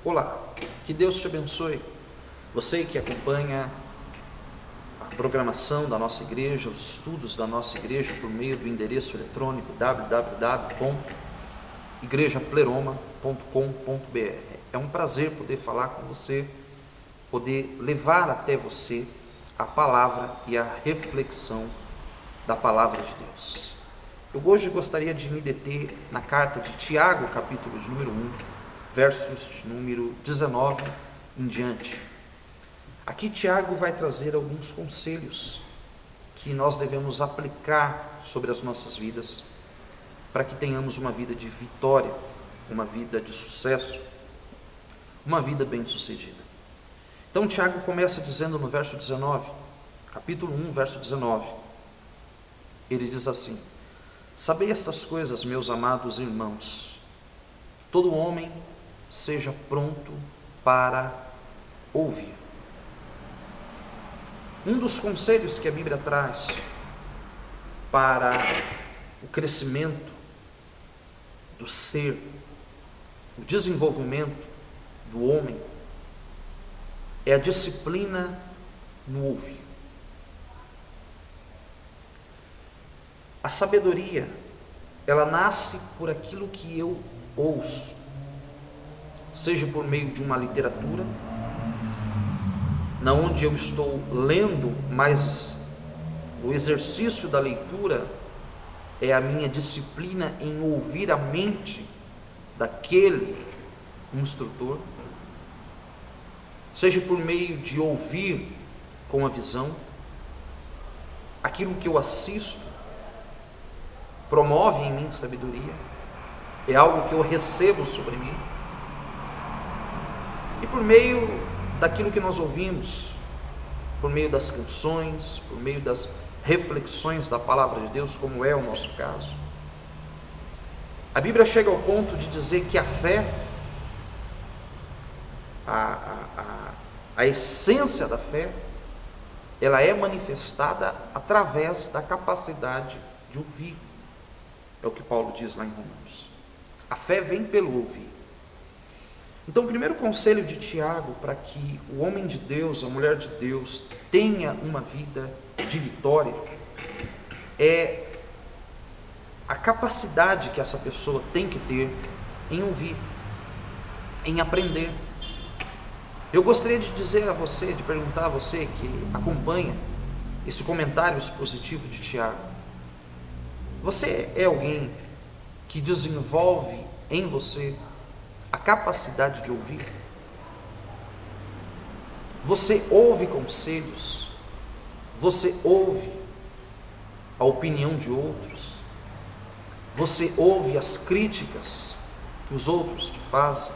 Olá, que Deus te abençoe. Você que acompanha a programação da nossa igreja, os estudos da nossa igreja por meio do endereço eletrônico www.igrejapleroma.com.br. É um prazer poder falar com você, poder levar até você a palavra e a reflexão da palavra de Deus. Eu hoje gostaria de me deter na carta de Tiago, capítulo de número 1, versos de número 19 em diante. Aqui Tiago vai trazer alguns conselhos que nós devemos aplicar sobre as nossas vidas, para que tenhamos uma vida de vitória, uma vida de sucesso, uma vida bem-sucedida. Então Tiago começa dizendo no verso 19, capítulo 1, verso 19, ele diz assim: sabei estas coisas, meus amados irmãos, todo homem seja pronto para ouvir. Um dos conselhos que a Bíblia traz para o crescimento do ser, o desenvolvimento do homem, é a disciplina no ouvir. A sabedoria, ela nasce por aquilo que eu ouço, seja por meio de uma literatura, na onde eu estou lendo, mas o exercício da leitura é a minha disciplina em ouvir a mente daquele instrutor, seja por meio de ouvir com a visão, aquilo que eu assisto promove em mim sabedoria, é algo que eu recebo sobre mim, e por meio daquilo que nós ouvimos, por meio das canções, por meio das reflexões da palavra de Deus, como é o nosso caso. A Bíblia chega ao ponto de dizer que a fé, a essência da fé, ela é manifestada através da capacidade de ouvir. É o que Paulo diz lá em Romanos. A fé vem pelo ouvir. Então, o primeiro conselho de Tiago para que o homem de Deus, a mulher de Deus, tenha uma vida de vitória, é a capacidade que essa pessoa tem que ter em ouvir, em aprender. Eu gostaria de dizer a você, de perguntar a você que acompanha esse comentário expositivo de Tiago: você é alguém que desenvolve em você a capacidade de ouvir? Você ouve conselhos? Você ouve a opinião de outros? Você ouve as críticas que os outros te fazem?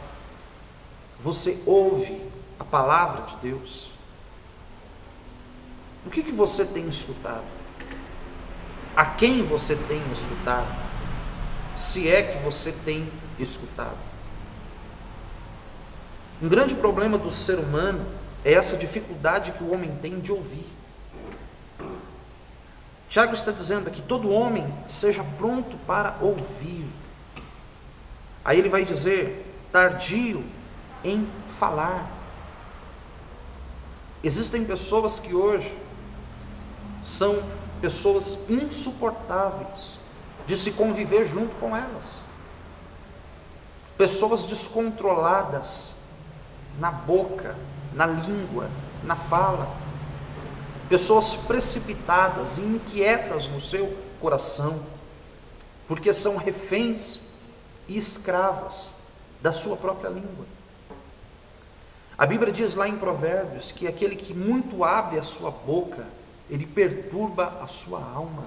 Você ouve a palavra de Deus? O que você tem escutado? A quem você tem escutado? Se é que você tem escutado. Um grande problema do ser humano é essa dificuldade que o homem tem de ouvir. Tiago está dizendo aqui: todo homem seja pronto para ouvir. Aí ele vai dizer: tardio em falar. Existem pessoas que hoje são pessoas insuportáveis de se conviver junto com elas, pessoas descontroladas na boca, na língua, na fala, pessoas precipitadas e inquietas no seu coração, porque são reféns e escravas da sua própria língua. A Bíblia diz lá em Provérbios que aquele que muito abre a sua boca, ele perturba a sua alma.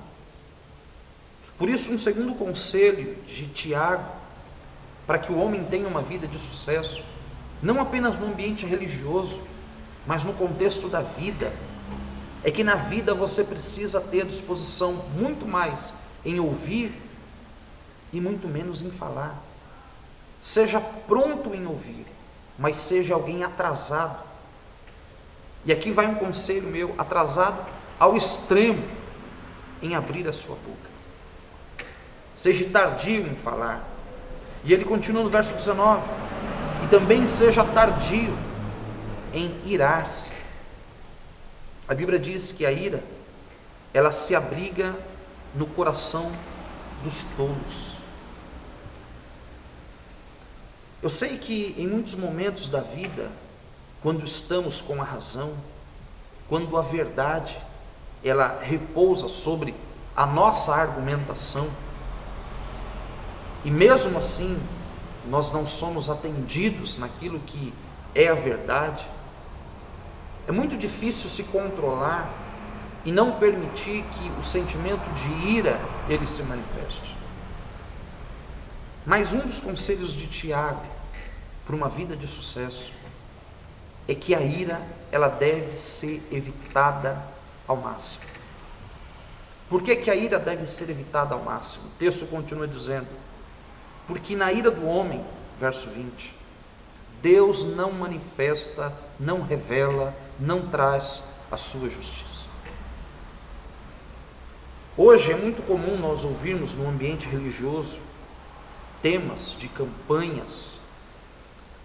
Por isso, um segundo conselho de Tiago, para que o homem tenha uma vida de sucesso, não apenas no ambiente religioso, mas no contexto da vida, é que na vida você precisa ter disposição muito mais em ouvir e muito menos em falar. Seja pronto em ouvir, mas seja alguém atrasado. E aqui vai um conselho meu: atrasado ao extremo em abrir a sua boca. Seja tardio em falar. E ele continua no verso 19: e também seja tardio em irar-se. A Bíblia diz que a ira, ela se abriga no coração dos tolos. Eu sei que em muitos momentos da vida, quando estamos com a razão, quando a verdade, ela repousa sobre a nossa argumentação, e mesmo assim, nós não somos atendidos naquilo que é a verdade, é muito difícil se controlar e não permitir que o sentimento de ira, ele se manifeste. Mas um dos conselhos de Tiago para uma vida de sucesso é que a ira, ela deve ser evitada ao máximo. Por que a ira deve ser evitada ao máximo? O texto continua dizendo: porque na ira do homem, verso 20, Deus não manifesta, não revela, não traz a sua justiça. Hoje é muito comum nós ouvirmos no ambiente religioso temas de campanhas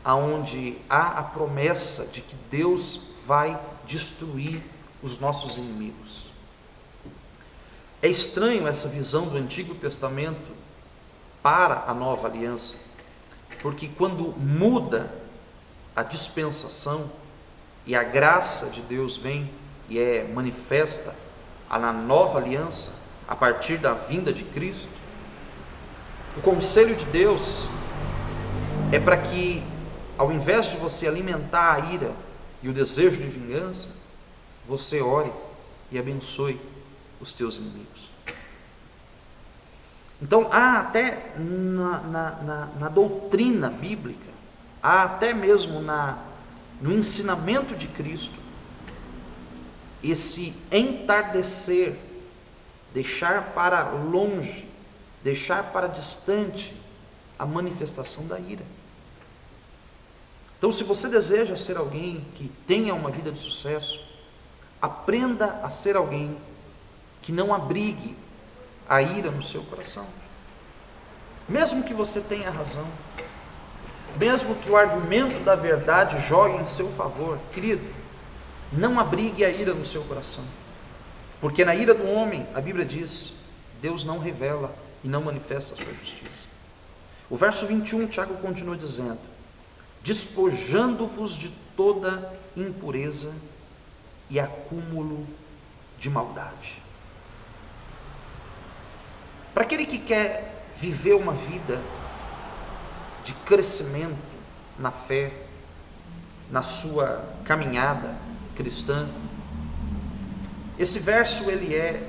aonde há a promessa de que Deus vai destruir os nossos inimigos. É estranho essa visão do Antigo Testamento para a Nova Aliança, porque quando muda a dispensação e a graça de Deus vem e é manifesta na Nova Aliança, a partir da vinda de Cristo, o conselho de Deus é para que, ao invés de você alimentar a ira e o desejo de vingança, você ore e abençoe os teus inimigos. Então, há até na doutrina bíblica, há até mesmo no ensinamento de Cristo, esse entardecer, deixar para longe, deixar para distante a manifestação da ira. Então, se você deseja ser alguém que tenha uma vida de sucesso, aprenda a ser alguém que não abrigue a ira no seu coração. Mesmo que você tenha razão, mesmo que o argumento da verdade jogue em seu favor, querido, não abrigue a ira no seu coração. Porque na ira do homem, a Bíblia diz, Deus não revela e não manifesta a sua justiça. O verso 21, Tiago continua dizendo: despojando-vos de toda impureza e acúmulo de maldade. Para aquele que quer viver uma vida de crescimento na fé, na sua caminhada cristã, esse verso ele é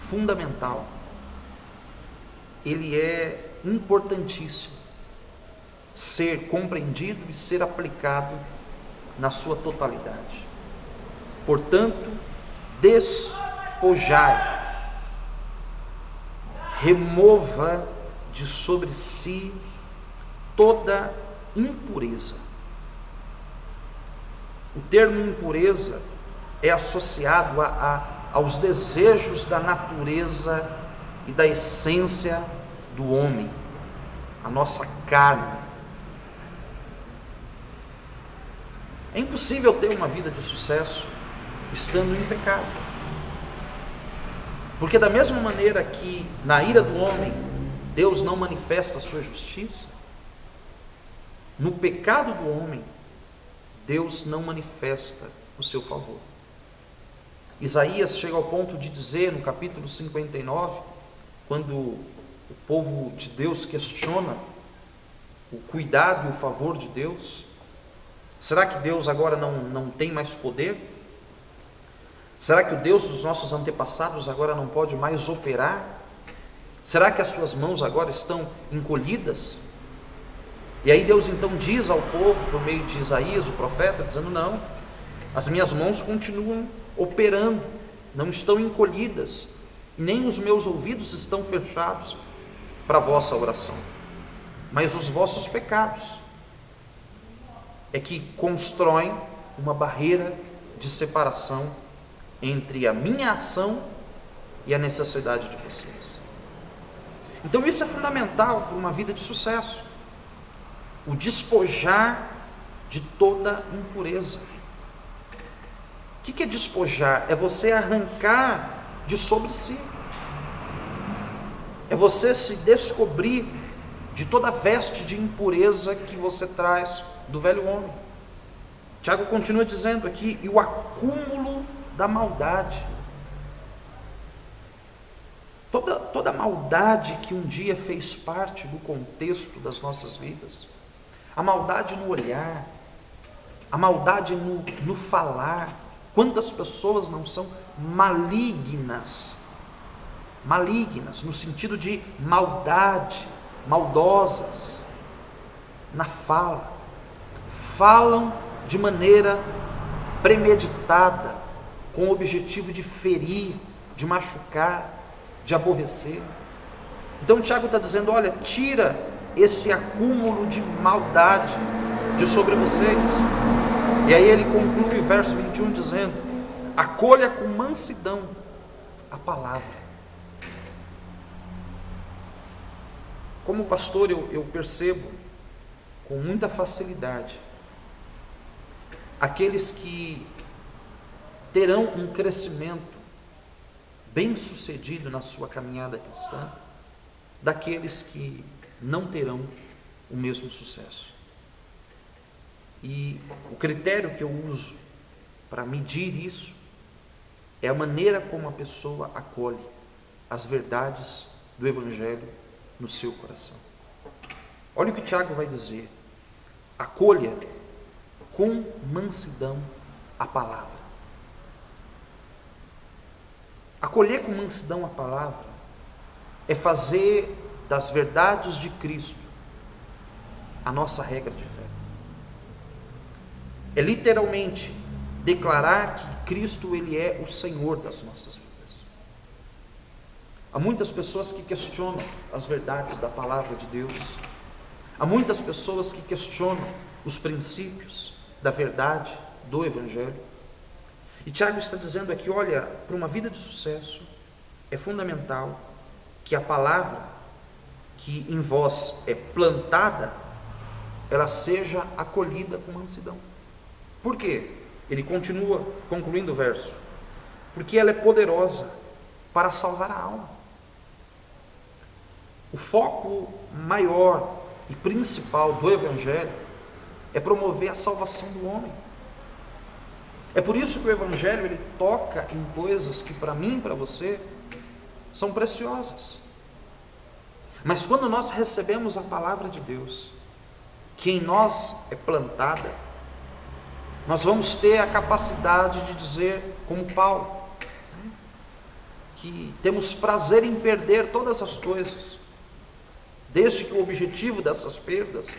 fundamental, ele é importantíssimo ser compreendido e ser aplicado na sua totalidade. Portanto, despojai, remova de sobre si toda impureza. O termo impureza é associado aos desejos da natureza e da essência do homem, a nossa carne. É impossível ter uma vida de sucesso estando em pecado. Porque da mesma maneira que na ira do homem Deus não manifesta a sua justiça, no pecado do homem Deus não manifesta o seu favor. Isaías chega ao ponto de dizer no capítulo 59, quando o povo de Deus questiona o cuidado e o favor de Deus: será que Deus agora não tem mais poder? Será que o Deus dos nossos antepassados agora não pode mais operar? Será que as suas mãos agora estão encolhidas? E aí Deus então diz ao povo, por meio de Isaías, o profeta, dizendo: não, as minhas mãos continuam operando, não estão encolhidas, e nem os meus ouvidos estão fechados para a vossa oração, mas os vossos pecados é que constroem uma barreira de separação entre a minha ação e a necessidade de vocês. Então isso é fundamental para uma vida de sucesso. o despojar de toda impureza. O que é despojar? É você arrancar de sobre si. É você se descobrir de toda veste de impureza que você traz do velho homem. Tiago continua dizendo aqui, e o acúmulo da maldade. Toda maldade que um dia fez parte do contexto das nossas vidas, a maldade no olhar, a maldade no falar. Quantas pessoas não são malignas? Malignas, no sentido de maldade, maldosas, na fala. Falam de maneira premeditada, com o objetivo de ferir, de machucar, de aborrecer. Então Tiago está dizendo, olha, tira esse acúmulo de maldade de sobre vocês. E aí ele conclui o verso 21 dizendo, acolha com mansidão a palavra. Como pastor eu percebo com muita facilidade aqueles que terão um crescimento bem sucedido na sua caminhada cristã, daqueles que não terão o mesmo sucesso. E o critério que eu uso para medir isso é a maneira como a pessoa acolhe as verdades do Evangelho no seu coração. Olha o que Tiago vai dizer: acolha com mansidão a palavra. Acolher com mansidão a palavra é fazer das verdades de Cristo a nossa regra de fé. É literalmente declarar que Cristo ele é o Senhor das nossas vidas. Há muitas pessoas que questionam as verdades da palavra de Deus. Há muitas pessoas que questionam os princípios da verdade do Evangelho. E Tiago está dizendo aqui, olha, para uma vida de sucesso, é fundamental que a palavra que em vós é plantada, ela seja acolhida com mansidão. Por quê? Ele continua concluindo o verso. Porque ela é poderosa para salvar a alma. O foco maior e principal do Evangelho é promover a salvação do homem. É por isso que o Evangelho ele toca em coisas que para mim e para você são preciosas. Mas quando nós recebemos a palavra de Deus, que em nós é plantada, nós vamos ter a capacidade de dizer, como Paulo, que temos prazer em perder todas as coisas, desde que o objetivo dessas perdas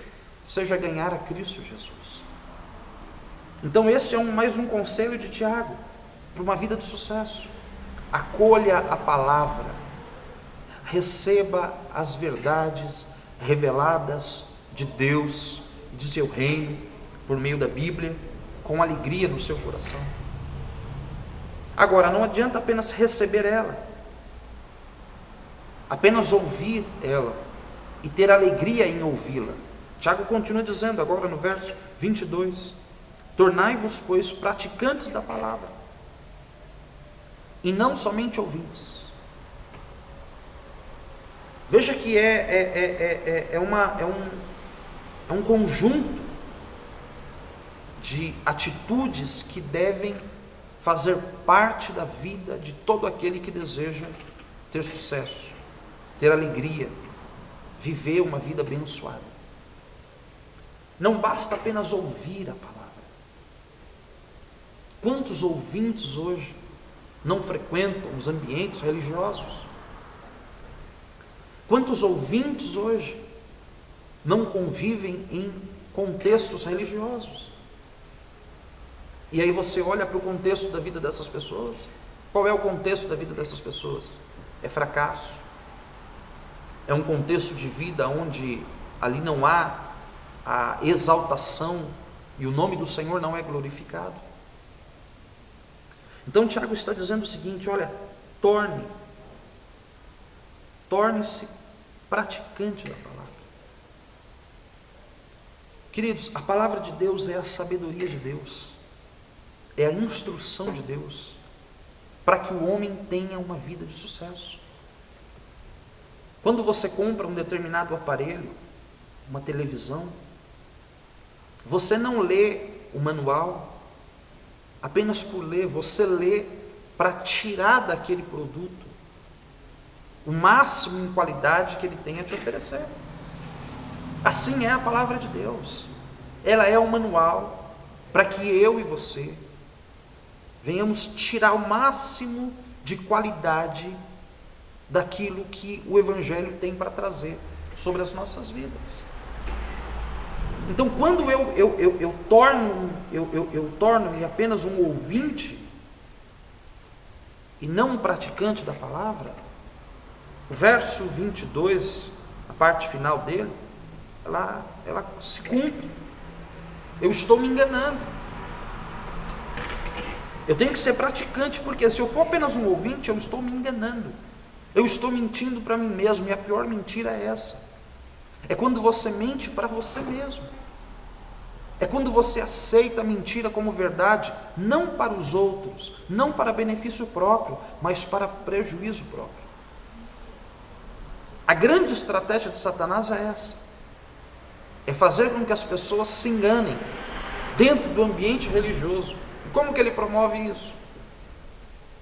seja ganhar a Cristo Jesus. Então este é mais um conselho de Tiago para uma vida de sucesso. Acolha a palavra, receba as verdades reveladas de Deus e de seu reino por meio da Bíblia com alegria no seu coração. Agora, não adianta apenas receber ela, apenas ouvir ela e ter alegria em ouvi-la. Tiago continua dizendo agora no verso 22, tornai-vos, pois, praticantes da palavra, e não somente ouvintes. Veja que é um conjunto de atitudes que devem fazer parte da vida de todo aquele que deseja ter sucesso, ter alegria, viver uma vida abençoada. Não basta apenas ouvir a palavra. Quantos ouvintes hoje não frequentam os ambientes religiosos? Quantos ouvintes hoje não convivem em contextos religiosos? E aí você olha para o contexto da vida dessas pessoas. Qual é o contexto da vida dessas pessoas? É fracasso. É um contexto de vida onde ali não há a exaltação e o nome do Senhor não é glorificado. Então Tiago está dizendo o seguinte, olha, torne-se praticante da palavra. Queridos, a palavra de Deus é a sabedoria de Deus, é a instrução de Deus, para que o homem tenha uma vida de sucesso. Quando você compra um determinado aparelho, uma televisão, você não lê o manual apenas por ler, você lê para tirar daquele produto o máximo em qualidade que ele tem a te oferecer. Assim é a palavra de Deus. Ela é o manual para que eu e você venhamos tirar o máximo de qualidade daquilo que o Evangelho tem para trazer sobre as nossas vidas. Então, quando eu torno-me apenas um ouvinte e não um praticante da palavra, o verso 22, a parte final dele, ela se cumpre. Eu estou me enganando. Eu tenho que ser praticante, porque se eu for apenas um ouvinte, eu estou me enganando. Eu estou mentindo para mim mesmo, e a pior mentira é essa. É quando você mente para você mesmo. É quando você aceita a mentira como verdade, não para os outros, não para benefício próprio, mas para prejuízo próprio. A grande estratégia de Satanás é essa. É fazer com que as pessoas se enganem dentro do ambiente religioso. E como que ele promove isso?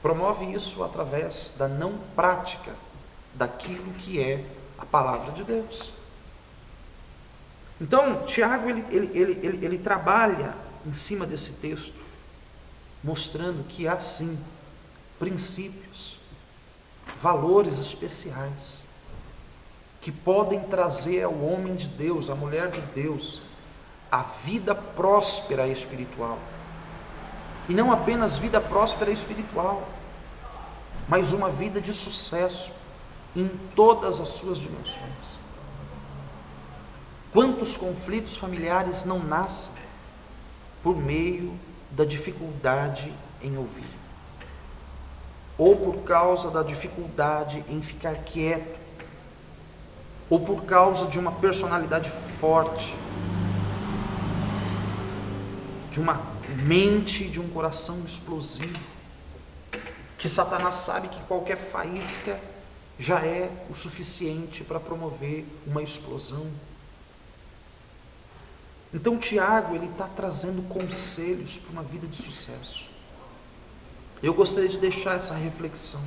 Promove isso através da não prática daquilo que é a palavra de Deus. Então, Tiago, ele trabalha em cima desse texto, mostrando que há sim princípios, valores especiais, que podem trazer ao homem de Deus, à mulher de Deus, a vida próspera espiritual. E não apenas vida próspera espiritual, mas uma vida de sucesso em todas as suas dimensões. Quantos conflitos familiares não nascem por meio da dificuldade em ouvir, ou por causa da dificuldade em ficar quieto, ou por causa de uma personalidade forte, de uma mente, de um coração explosivo, que Satanás sabe que qualquer faísca já é o suficiente para promover uma explosão. Então Tiago, ele está trazendo conselhos para uma vida de sucesso. Eu gostaria de deixar essa reflexão.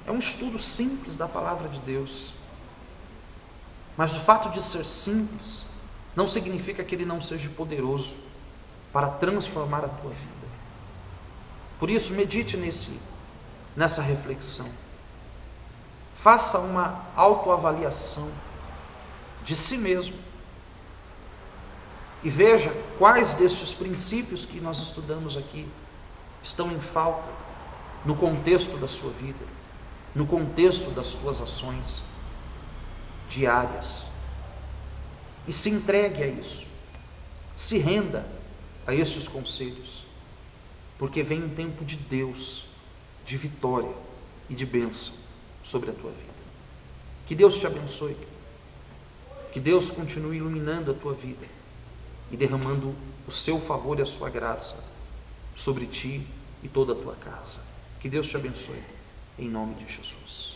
É um estudo simples da palavra de Deus, mas o fato de ser simples não significa que ele não seja poderoso para transformar a tua vida. Por isso, medite nessa reflexão. Faça uma autoavaliação de si mesmo e veja quais destes princípios que nós estudamos aqui estão em falta no contexto da sua vida, no contexto das suas ações diárias. E se entregue a isso, se renda a estes conselhos, porque vem um tempo de Deus, de vitória e de bênção sobre a tua vida. Que Deus te abençoe, que Deus continue iluminando a tua vida e derramando o seu favor e a sua graça sobre ti e toda a tua casa. Que Deus te abençoe, em nome de Jesus.